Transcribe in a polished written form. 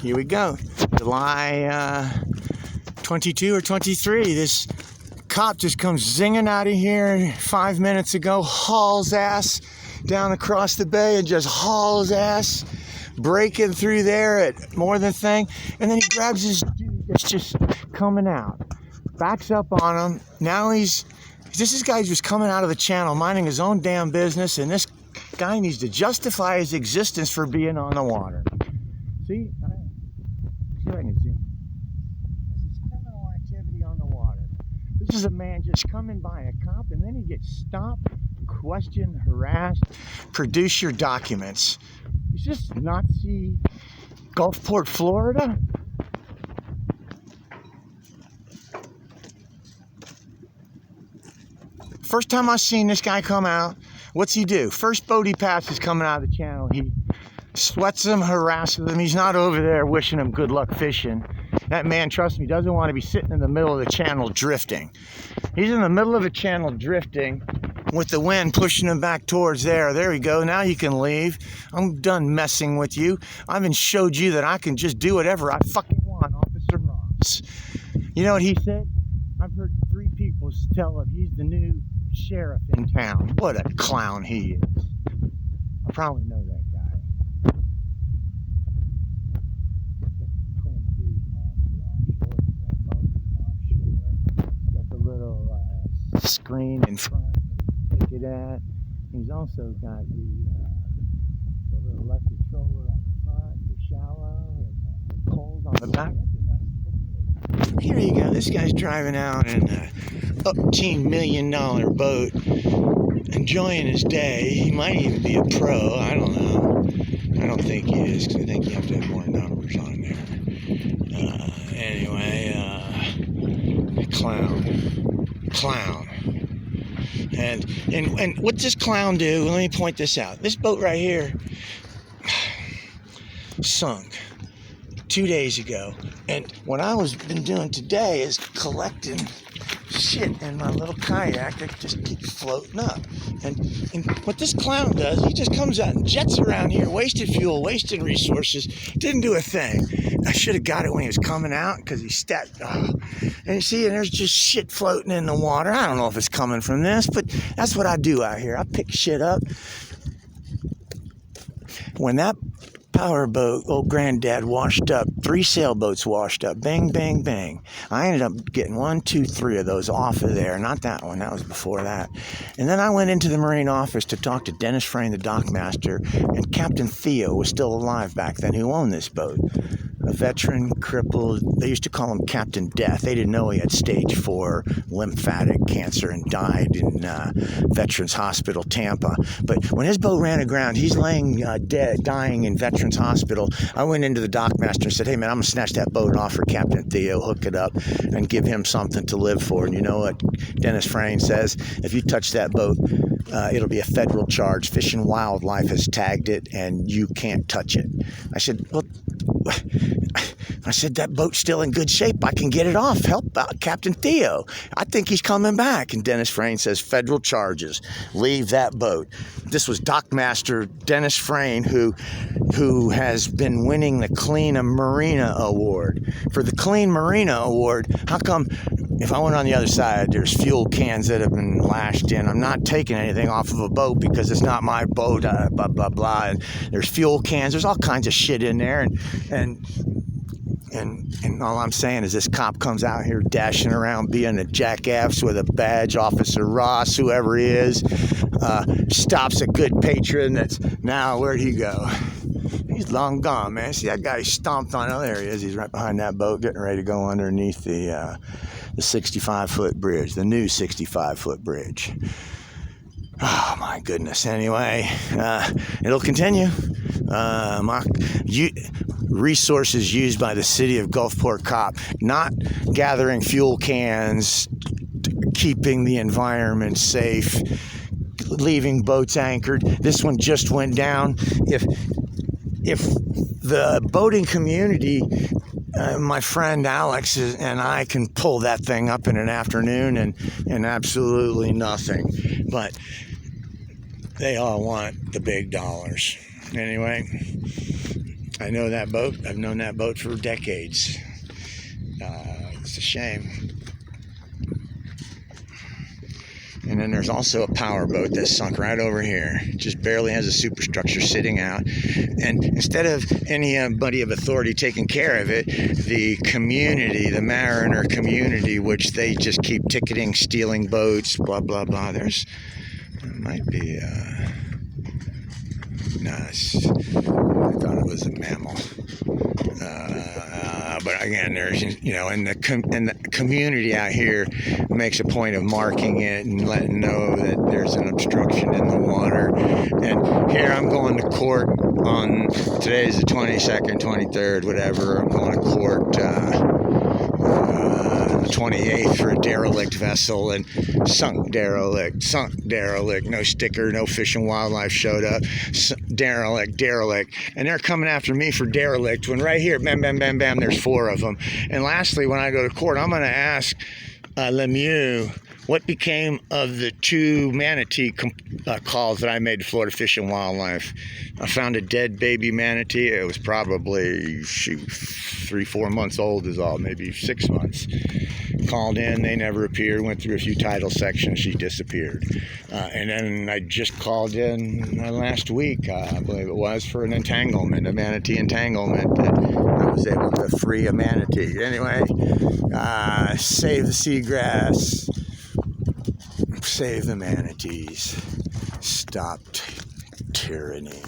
here we go. July 22 or 23. This cop just comes zinging out of here 5 minutes ago, hauls ass down across the bay and just hauls ass, breaking through there at more than thing. And then he grabs his dude that's just coming out, backs up on him. Now this guy just coming out of the channel, minding his own damn business, and this guy needs to justify his existence for being on the water. See if I can zoom. This is criminal activity on the water. This is a man just coming by a cop, and then he gets stopped, questioned, harassed. Produce your documents. Is this Nazi Gulfport, Florida? First time I seen this guy come out, what's he do? First boat he passes coming out of the channel, he sweats him, harasses him. He's not over there wishing him good luck fishing. That man, trust me, doesn't want to be sitting in the middle of the channel drifting. He's in the middle of the channel drifting with the wind pushing him back towards there. There we go. Now you can leave. I'm done messing with you. I even showed you that I can just do whatever I fucking want, Officer Ross. You know what he said? I've heard 3 people tell him he's the new sheriff in town. What a clown he is. I probably know that guy. Got the little screen in front to take it at. He's also got the little electric controller on the front for shallow, and the poles on the back. Here you go. This guy's driving out in a $18 million boat, enjoying his day. He might even be a pro. I don't know. I don't think he is, because I think you have to have more numbers on there. Anyway, clown. And what this clown do? Let me point this out. This boat right here sunk 2 days ago, and what I was been doing today is collecting shit in my little kayak that just keeps floating up. And what this clown does, he just comes out and jets around here, wasted fuel, wasted resources, didn't do a thing. I should have got it when he was coming out, because he stepped. And you see, and there's just shit floating in the water. I don't know if it's coming from this, but that's what I do out here. I pick shit up. When that powerboat, old granddad, washed up, 3 sailboats washed up, bang, bang, bang. I ended up getting 1, 2, 3 of those off of there. Not that one, that was before that. And then I went into the Marine office to talk to Dennis Frayne, the dockmaster, and Captain Theo was still alive back then, who owned this boat. A veteran, crippled. They used to call him Captain Death. They didn't know he had stage 4 lymphatic cancer and died in Veterans Hospital, Tampa. But when his boat ran aground, he's laying dead, dying in Veterans Hospital. I went into the dockmaster and said, hey man, I'm going to snatch that boat off for Captain Theo, hook it up, and give him something to live for. And you know what Dennis Frayne says? If you touch that boat, it'll be a federal charge. Fish and Wildlife has tagged it, and you can't touch it. I said, well, that boat's still in good shape. I can get it off. Help out Captain Theo. I think he's coming back. And Dennis Frayne says, federal charges. Leave that boat. This was Dockmaster Dennis Frayne, who has been winning the Clean Marina Award. For the Clean Marina Award, how come if I went on the other side, there's fuel cans that have been lashed in. I'm not taking anything off of a boat because it's not my boat, blah, blah, blah. And there's fuel cans. There's all kinds of shit in there. And all I'm saying is this cop comes out here dashing around being a jackass with a badge, Officer Ross, whoever he is, stops a good patron that's now, where'd he go? He's long gone, man. See that guy stomped on? Oh, there he is. He's right behind that boat getting ready to go underneath the 65-foot bridge, the new 65-foot bridge. Oh, my goodness. Anyway, it'll continue. Resources used by the city of Gulfport cop, not gathering fuel cans, keeping the environment safe, leaving boats anchored. This one just went down. If the boating community, my friend Alex and I can pull that thing up in an afternoon and absolutely nothing. But they all want the big dollars. Anyway, I know that boat. I've known that boat for decades. It's a shame. And then there's also a power boat that's sunk right over here. It just barely has a superstructure sitting out. And instead of anybody of authority taking care of it, the community, the mariner community, which they just keep ticketing, stealing boats, blah, blah, blah. There might be, I thought it was a mammal. But again, there's, and the community out here makes a point of marking it and letting know that there's an obstruction in the water. And here I'm going to court on, today's the 22nd, 23rd, whatever. I'm going to court the 28th for a derelict vessel, and sunk derelict, no sticker, no Fish and Wildlife showed up, derelict, and they're coming after me for derelict when right here, bam, bam, bam, bam, there's 4 of them. And lastly, when I go to court, I'm going to ask Lemieux what became of the 2 manatee calls that I made to Florida Fish and Wildlife. I found a dead baby manatee. It was probably 3-4 months old is all, maybe 6 months. Called in, they never appeared, went through a few title sections, she disappeared. And then I just called in last week, I believe it was, for an entanglement, a manatee entanglement, that I was able to free a manatee. Anyway, save the seagrass, save the manatees, stop tyranny.